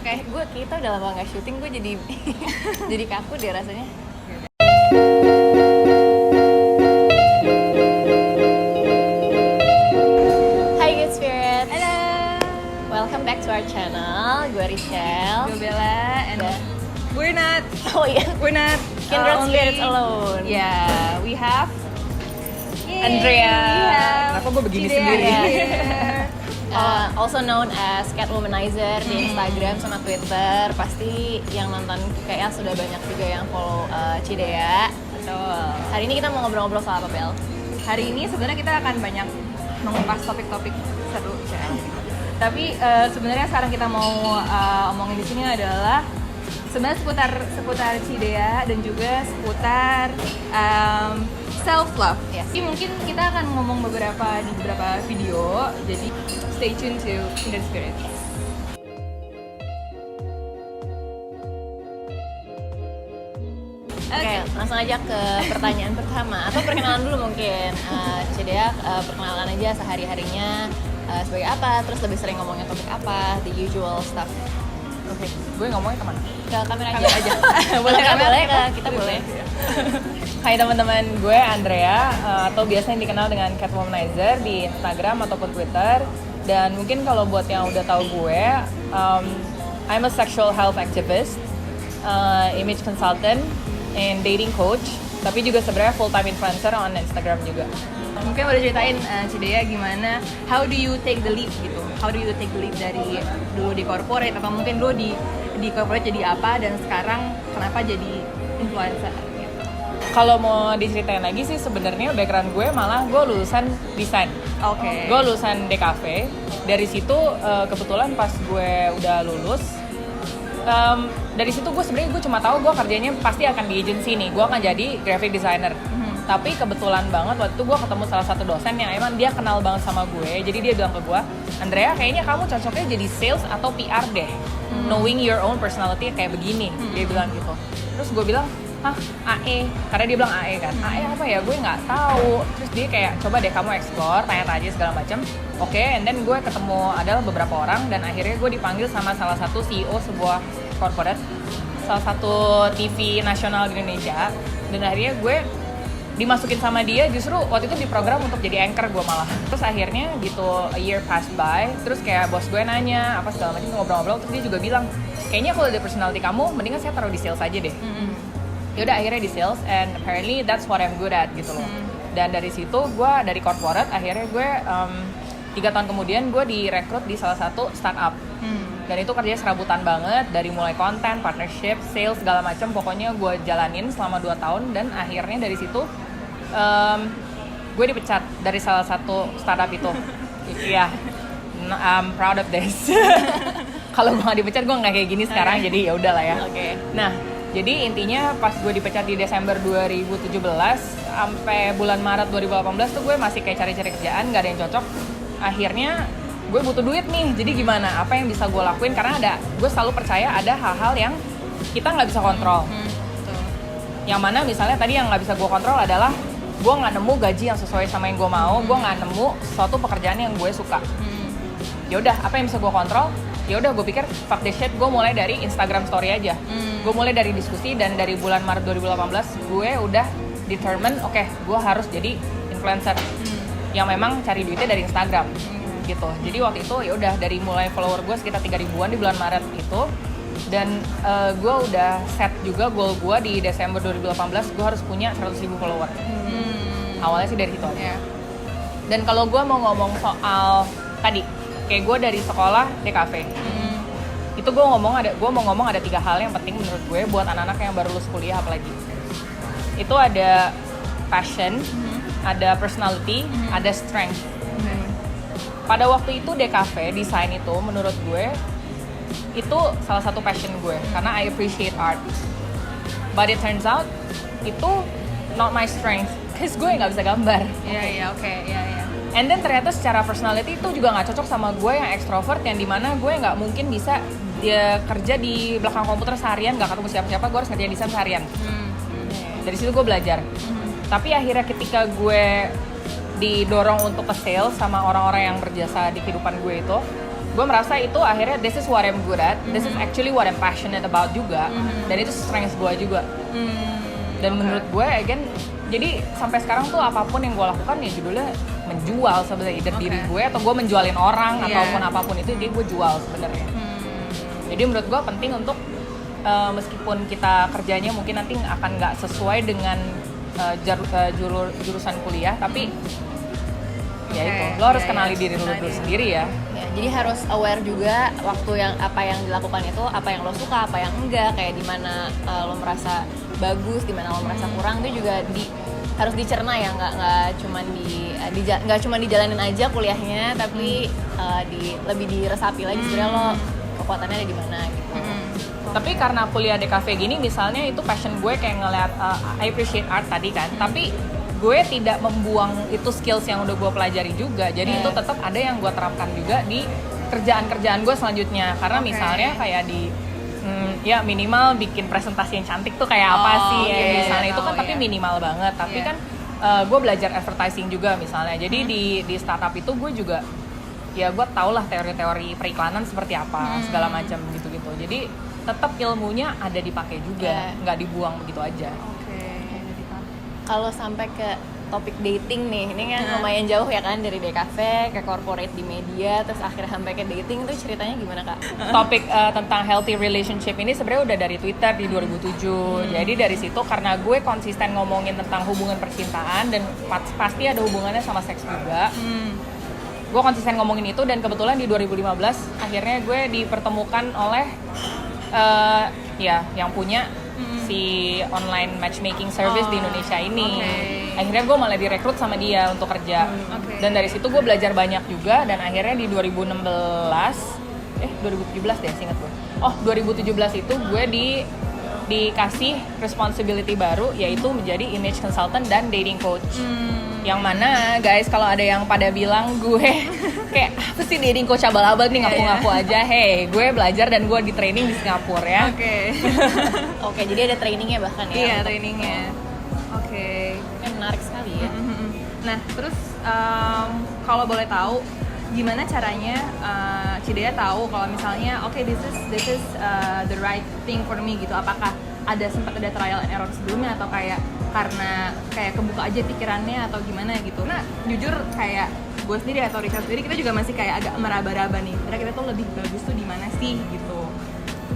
Oke, kita udah lama nggak syuting, gue jadi jadi kaku deh rasanya. Hai Good Spirit. Halo. Welcome back to our channel. Gue Richelle. Gue Bella and we're not Kindred only- Spirits alone. Yeah, we have Andrea. Kenapa gue begini sendiri? Also known as Cat Womanizer di Instagram sama Twitter. Pasti yang nonton kayaknya sudah banyak juga yang follow Cidea. Betul. Hari ini kita mau ngobrol-ngobrol soal apa, Bel? Hari ini sebenarnya kita akan banyak mengupas topik-topik seru, tapi sebenarnya sekarang kita mau omongin di sini adalah sebenarnya seputar Cidea dan juga seputar self love. Yes. Jadi mungkin kita akan ngomong di beberapa video. Jadi stay tuned to Kindred Spirits. Oke, langsung aja ke pertanyaan pertama atau perkenalan dulu mungkin. Cidea, perkenalan aja sehari-harinya sebagai apa, terus lebih sering ngomongin topik apa, the usual stuff. Oke, gue ngomongnya kemana? Ke kamera aja. Boleh kamera? Boleh, kita boleh. Hai teman-teman, gue Andrea atau biasanya dikenal dengan Cat Womanizer di Instagram ataupun Twitter. Dan mungkin kalau buat yang udah tahu gue, I'm a sexual health activist, image consultant, and dating coach. Tapi juga sebenarnya full-time influencer on Instagram juga. Mungkin boleh ceritain Cidea gimana, how do you take the lead gitu? How do you take the lead dari dulu di corporate atau mungkin dulu di corporate jadi apa dan sekarang kenapa jadi influencer gitu? Kalau mau diceritain lagi sih sebenarnya background gue malah gue lulusan desain. Oke. Gue lulusan DKV. Dari situ kebetulan pas gue udah lulus, dari situ gue sebenarnya cuma tahu gue kerjanya pasti akan di agency nih. Gue akan jadi graphic designer. Tapi kebetulan banget waktu itu gue ketemu salah satu dosen yang emang dia kenal banget sama gue. Jadi dia bilang ke gue, Andrea kayaknya kamu cocoknya jadi sales atau PR deh. Knowing your own personality kayak begini. Dia bilang gitu. Terus gue bilang, hah AE? Karena dia bilang AE kan. AE apa ya? Gue nggak tahu. Terus dia kayak, coba deh kamu explore, tanya-tanya segala macam. Oke, and then gue ketemu adalah beberapa orang dan akhirnya gue dipanggil sama salah satu CEO sebuah corporate, salah satu TV nasional di Indonesia. Dan akhirnya gue dimasukin sama dia, justru waktu itu diprogram untuk jadi anchor gue malah. Terus akhirnya gitu a year passed by, terus kayak bos gue nanya apa segala macam, ngobrol-ngobrol, terus dia juga bilang kayaknya kalau ada personality kamu mendingan saya taruh di sales aja deh. Yaudah akhirnya di sales and apparently that's what I'm good at gitu loh. Dan dari situ gue dari corporate akhirnya gue 3 tahun kemudian gue direkrut di salah satu startup. Dan itu kerjanya serabutan banget, dari mulai konten, partnership, sales, segala macam. Pokoknya gue jalanin selama 2 tahun dan akhirnya dari situ gue dipecat dari salah satu startup itu. Iya, I'm proud of this. Kalau gue nggak dipecat gue nggak kayak gini sekarang, jadi ya udahlah ya. Oke. Nah, jadi intinya pas gue dipecat di Desember 2017 sampai bulan Maret 2018 tuh gue masih kayak cari-cari kerjaan, nggak ada yang cocok. Akhirnya gue butuh duit nih, jadi gimana? Apa yang bisa gue lakuin? Karena gue selalu percaya ada hal-hal yang kita nggak bisa kontrol. Yang mana misalnya tadi yang nggak bisa gue kontrol adalah gue nggak nemu gaji yang sesuai sama yang gue mau, gue nggak nemu suatu pekerjaan yang gue suka. Ya udah, apa yang bisa gue kontrol? Ya udah, gue pikir fuck this shit, gue mulai dari Instagram story aja. Gue mulai dari diskusi dan dari bulan Maret 2018 gue udah determine, oke, gue harus jadi influencer yang memang cari duitnya dari Instagram. Gitu. Jadi waktu itu ya udah dari mulai follower gue sekitar 3.000-an di bulan Maret itu, dan gue udah set juga goal gue di Desember 2018 gue harus punya 100.000 follower. Awalnya sih dari situ aja. Dan kalau gue mau ngomong soal tadi, kayak gue dari sekolah DKV, itu gue mau ngomong ada 3 hal yang penting menurut gue buat anak-anak yang baru lulus kuliah apalagi. Itu ada passion, ada personality, ada strength. Pada waktu itu DKV, desain itu menurut gue itu salah satu passion gue karena I appreciate art. But it turns out itu not my strength, cause gue nggak bisa gambar. Iya, oke. And then ternyata secara personality itu juga nggak cocok sama gue yang extrovert, yang dimana gue nggak mungkin bisa dia kerja di belakang komputer seharian nggak ketemu siapa-siapa, gue harus ngerjain desain seharian. Dari situ gue belajar. Tapi akhirnya ketika gue didorong untuk ke sales sama orang-orang yang berjasa di kehidupan gue itu, gue merasa itu akhirnya this is what I'm good at, this is actually what I'm passionate about juga, dan itu strength gue juga. Dan menurut gue again, jadi sampai sekarang tuh apapun yang gue lakukan ya judulnya menjual sebenarnya, either diri gue atau gue menjualin orang ataupun apapun itu dia gue jual sebenarnya. Jadi menurut gue penting untuk meskipun kita kerjanya mungkin nanti akan nggak sesuai dengan jurusan kuliah, tapi ya itu lo harus kenali diri lo dulu sendiri ya. Jadi harus aware juga waktu yang apa yang dilakukan itu, apa yang lo suka, apa yang enggak, kayak di mana lo merasa bagus, di mana lo merasa kurang, itu juga harus dicerna ya, nggak cuma dijalanin aja kuliahnya, tapi lebih diresapi lagi sebenarnya lo kekuatannya ada di mana gitu. Tapi karena kuliah di cafe gini misalnya, itu passion gue kayak ngeliat I appreciate art tadi kan, tapi gue tidak membuang itu skills yang udah gue pelajari juga, jadi itu tetap ada yang gue terapkan juga di kerjaan-kerjaan gue selanjutnya. Karena misalnya kayak di ya minimal bikin presentasi yang cantik tuh kayak apa sih misalnya itu kan, tapi minimal banget. Tapi kan gue belajar advertising juga misalnya, jadi di startup itu gue juga ya gue tau lah teori-teori periklanan seperti apa segala macam gitu-gitu. Jadi tetap ilmunya ada dipakai juga, nggak dibuang begitu aja. Kalau sampai ke topik dating nih, ini kan lumayan jauh ya kan, dari DKV ke corporate di media, terus akhirnya sampai ke dating, itu ceritanya gimana Kak? Topik tentang healthy relationship ini sebenarnya udah dari Twitter di 2007. Jadi dari situ karena gue konsisten ngomongin tentang hubungan percintaan dan pasti ada hubungannya sama seks juga. Gue konsisten ngomongin itu, dan kebetulan di 2015 akhirnya gue dipertemukan oleh yang punya si online matchmaking service di Indonesia ini. Akhirnya gue malah direkrut sama dia untuk kerja. Dan dari situ gue belajar banyak juga, dan akhirnya di 2017 deh seingat gue. 2017 itu gue dikasih responsibility baru, yaitu menjadi image consultant dan dating coach. Yang mana guys, kalau ada yang pada bilang gue kayak apa sih dating coach abal-abal nih, ngaku-ngaku aja. Hey, gue belajar dan gue di training di Singapura ya. Oke, jadi ada trainingnya bahkan ya? Iya, trainingnya. Menarik sekali ya. Nah, terus kalau boleh tahu gimana caranya Cidea tahu kalau misalnya this is the right thing for me gitu? Apakah sempat ada trial and error sebelumnya, atau kayak karena kayak kebuka aja pikirannya, atau gimana gitu? Nah, jujur kayak gue sendiri atau Rika sendiri, kita juga masih kayak agak meraba-raba nih, kira-kira tuh lebih bagus tuh di mana sih gitu.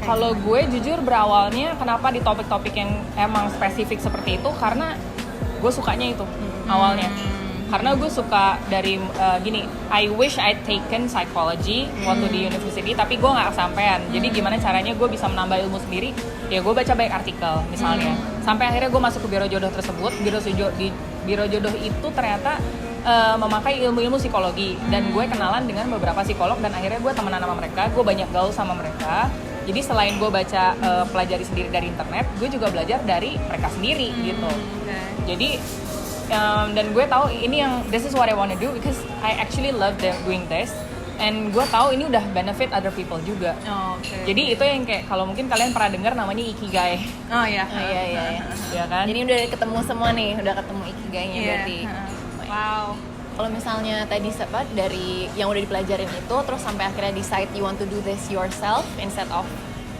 Kalau gue jujur berawalnya kenapa di topik-topik yang emang spesifik seperti itu, karena gue sukanya itu awalnya. Karena gue suka dari gini, I wish I'd taken psychology waktu di university, tapi gue nggak kesampean. Jadi gimana caranya gue bisa menambah ilmu sendiri? Ya gue baca banyak artikel misalnya. Sampai akhirnya gue masuk ke biro jodoh tersebut. Biro jodoh itu ternyata memakai ilmu-ilmu psikologi, dan gue kenalan dengan beberapa psikolog, dan akhirnya gue temenan sama mereka. Gue banyak gaul sama mereka. Jadi selain gue baca pelajari sendiri dari internet, gue juga belajar dari mereka sendiri gitu. Jadi dan gue tahu ini yang this is what I want to do because I actually love doing this, and gue tahu ini udah benefit other people juga. Jadi itu yang kayak kalau mungkin kalian pernah dengar namanya ikigai. Iya kan. Jadi udah ketemu semua nih, udah ketemu ikigainya berarti. Wow. Kalau misalnya tadi dari yang udah dipelajarin itu, terus sampai akhirnya decide you want to do this yourself instead of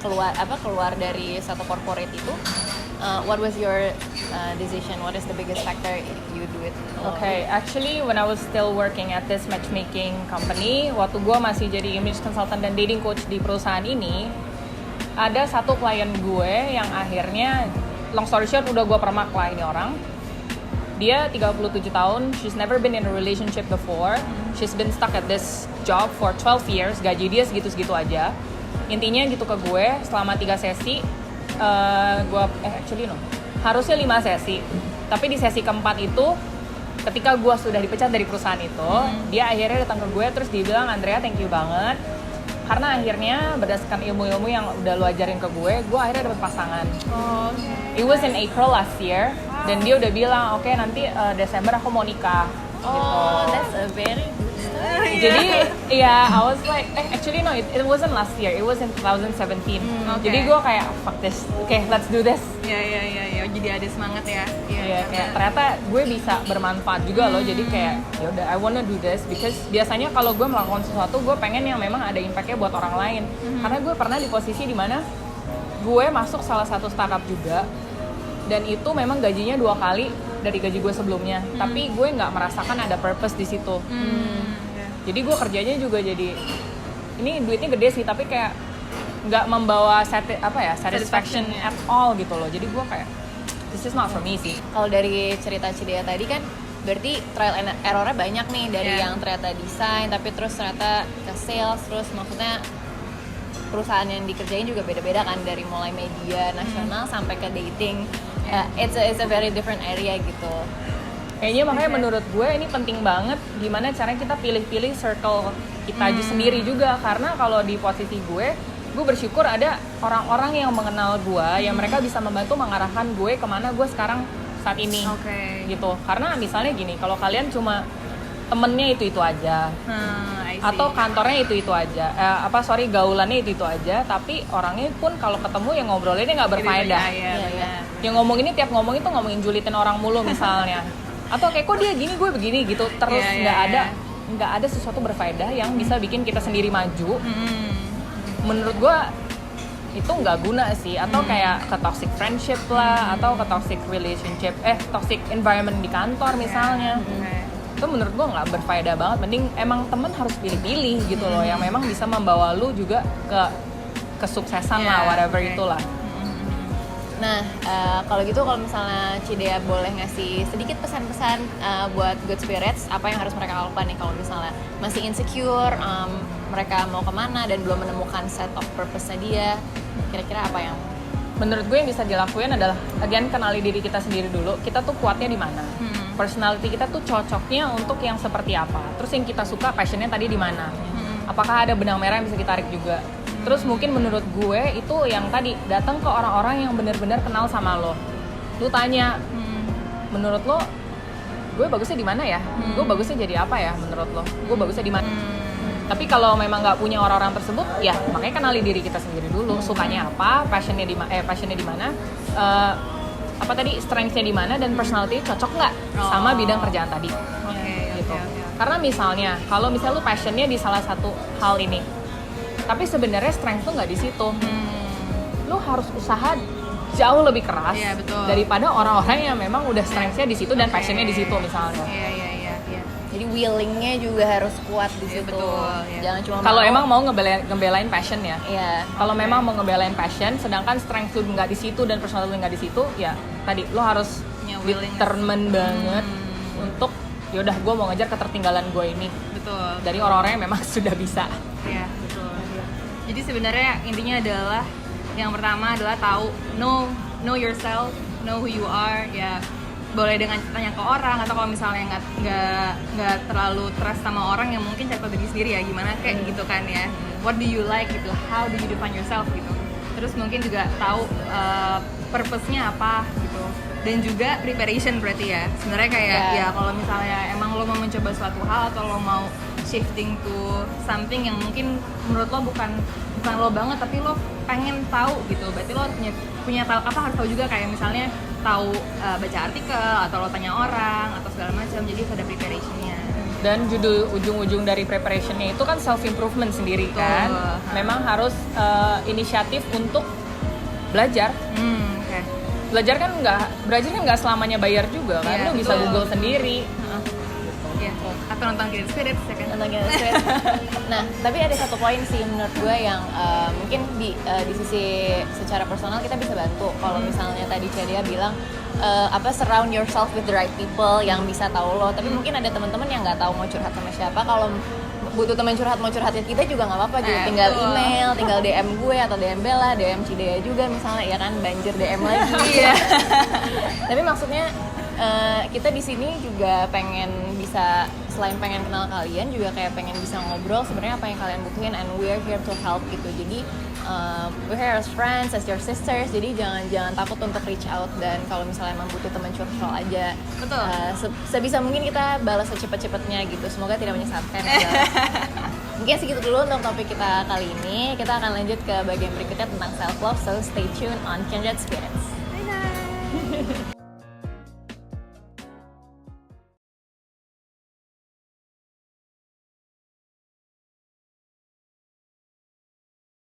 keluar dari satu corporate itu, what was your decision? What is the biggest factor you do it? Actually when I was still working at this matchmaking company, waktu gue masih jadi image consultant dan dating coach di perusahaan ini, ada satu klien gue yang akhirnya, long story short, udah gue permak lah ini orang. Dia 37 tahun, she's never been in a relationship before, she's been stuck at this job for 12 years, gaji dia segitu-segitu aja. Intinya gitu ke gue, selama 3 sesi, harusnya 5 sesi. Tapi di sesi keempat itu, ketika gue sudah dipecat dari perusahaan itu, dia akhirnya datang ke gue, terus dia bilang, Andrea thank you banget, karena akhirnya berdasarkan ilmu-ilmu yang udah lo ajarin ke gue akhirnya dapet pasangan. It was in April last year, dan dia udah bilang, oke, nanti Desember aku mau nikah. Oh, that's a very good story. Jadi ya I was like, actually no, it wasn't last year, it was in 2017. okay. Jadi gue kayak fuck this, okay let's do this. Ya, jadi ada semangat ya. Iya, kayak ternyata gue bisa bermanfaat juga loh. Jadi kayak ya udah I wanna do this because biasanya kalau gue melakukan sesuatu gue pengen yang memang ada impactnya buat orang lain. Karena gue pernah di posisi dimana gue masuk salah satu startup juga dan itu memang gajinya 2 kali dari gaji gue sebelumnya. Tapi gue nggak merasakan ada purpose di situ. Jadi gue kerjanya juga jadi ini duitnya gede sih tapi kayak nggak membawa satisfaction at all gitu loh. Jadi gue kayak this is not for me sih. Kalau dari cerita Cidea tadi kan berarti trial and error-nya banyak nih dari yang ternyata desain tapi terus ternyata ke sales, terus maksudnya perusahaan yang dikerjain juga beda-beda kan, dari mulai media nasional sampai ke dating. It's a very different area gitu. Kayaknya makanya menurut gue ini penting banget gimana caranya kita pilih-pilih circle kita aja sendiri juga. Karena kalau di posisi gue bersyukur ada orang-orang yang mengenal gue, yang mereka bisa membantu mengarahkan gue kemana gue sekarang saat ini. Gitu. Karena misalnya gini, kalau kalian cuma temennya itu aja, atau kantornya itu aja, gaulannya itu aja, tapi orangnya pun kalau ketemu yang ngobrolinnya nggak berfaedah. Yang ngomong ini tiap ngomong itu ngomongin julitin orang mulu misalnya, atau kayak kok dia gini gue begini gitu terus, nggak ada sesuatu berfaedah yang bisa bikin kita sendiri maju. Menurut gue itu nggak guna sih, atau kayak ke toxic friendship lah, atau ke toxic relationship, toxic environment di kantor misalnya. Itu menurut gue nggak berfaedah banget. Mending emang temen harus pilih-pilih gitu loh, yang memang bisa membawa lu juga ke kesuksesan lah, whatever itulah. Nah, kalau gitu kalau misalnya Cidea boleh ngasih sedikit pesan-pesan buat Good Spirits, apa yang harus mereka lakukan nih kalau misalnya masih insecure, mereka mau kemana dan belum menemukan set of purpose-nya dia, kira-kira apa yang menurut gue yang bisa dilakuin adalah again kenali diri kita sendiri dulu. Kita tuh kuatnya di mana, personality kita tuh cocoknya untuk yang seperti apa, terus yang kita suka passionnya tadi di mana, apakah ada benang merah yang bisa kita tarik juga. Terus mungkin menurut gue itu yang tadi, datang ke orang-orang yang benar-benar kenal sama lo. Lu tanya, menurut lo gue bagusnya di mana ya? Gue bagusnya jadi apa ya menurut lo? Gue bagusnya di mana? Tapi kalau memang nggak punya orang-orang tersebut, ya makanya kenali diri kita sendiri dulu. Sukanya apa, passionnya di mana, strength-nya di mana, dan personality cocok nggak sama bidang kerjaan tadi. Gitu. Karena misalnya, kalau misalnya lu passionnya di salah satu hal ini, tapi sebenarnya strength tuh nggak di situ. Lu harus usaha jauh lebih keras daripada orang-orang yang memang udah strength-nya di situ dan passionnya di situ misalnya. Jadi willingnya juga harus kuat di situ. Jangan cuma kalau emang mau ngebelain passion ya. Kalau memang mau ngebelain passion, sedangkan strength lu nggak di situ dan personality lu nggak di situ, ya tadi lu harus determined banget untuk yaudah gue mau ngejar ketertinggalan gue ini. Dari orang-orang yang memang sudah bisa. Jadi sebenarnya intinya adalah yang pertama adalah tahu, know yourself, know who you are. Ya boleh dengan tanya ke orang, atau kalau misalnya nggak terlalu trust sama orang, yang mungkin cari diri sendiri ya gimana kayak gitu kan ya. What do you like gitu, how do you define yourself gitu. Terus mungkin juga tahu purpose-nya apa gitu. Dan juga preparation berarti ya. Sebenarnya kayak ya kalau misalnya emang lo mau mencoba suatu hal, atau lo mau shifting to something yang mungkin menurut lo bukan lo banget, tapi lo pengen tahu gitu, berarti lo punya tahu apa, harus tahu juga kayak misalnya tahu baca artikel, atau lo tanya orang atau segala macam. Jadi harus ada preparationnya. Dan ujung-ujung dari preparationnya itu kan self improvement sendiri kan. Memang harus inisiatif untuk belajar. Belajar kan nggak selamanya bayar juga kan. Lo bisa Google sendiri. Atau nonton Kindred Spirits ya kan? Nonton Kindred Spirits. Nah, tapi ada satu poin sih menurut gue yang mungkin di sisi secara personal kita bisa bantu. Kalau misalnya tadi Cidea bilang surround yourself with the right people yang bisa tahu lo. Tapi mungkin ada teman-teman yang nggak tahu mau curhat sama siapa. Kalau butuh teman curhat, mau curhatin kita juga nggak apa-apa gitu. Tinggal email, tinggal DM gue atau DM Bella, DM Cidea juga misalnya, ya kan, banjir DM lagi. Tapi maksudnya kita di sini juga pengen bisa selain pengen kenal kalian juga kayak pengen bisa ngobrol sebenarnya apa yang kalian butuhin, and we're here to help gitu. Jadi we're here as friends, as your sisters. Jadi jangan takut untuk reach out, dan kalau misalnya emang butuh teman curcol aja. Betul. Sebisa mungkin kita balas secepat-cepatnya gitu. Semoga tidak menyesatkan. Mungkin segitu dulu untuk topik kita kali ini. Kita akan lanjut ke bagian berikutnya tentang self love. So stay tuned on Kindred Spirits. Bye.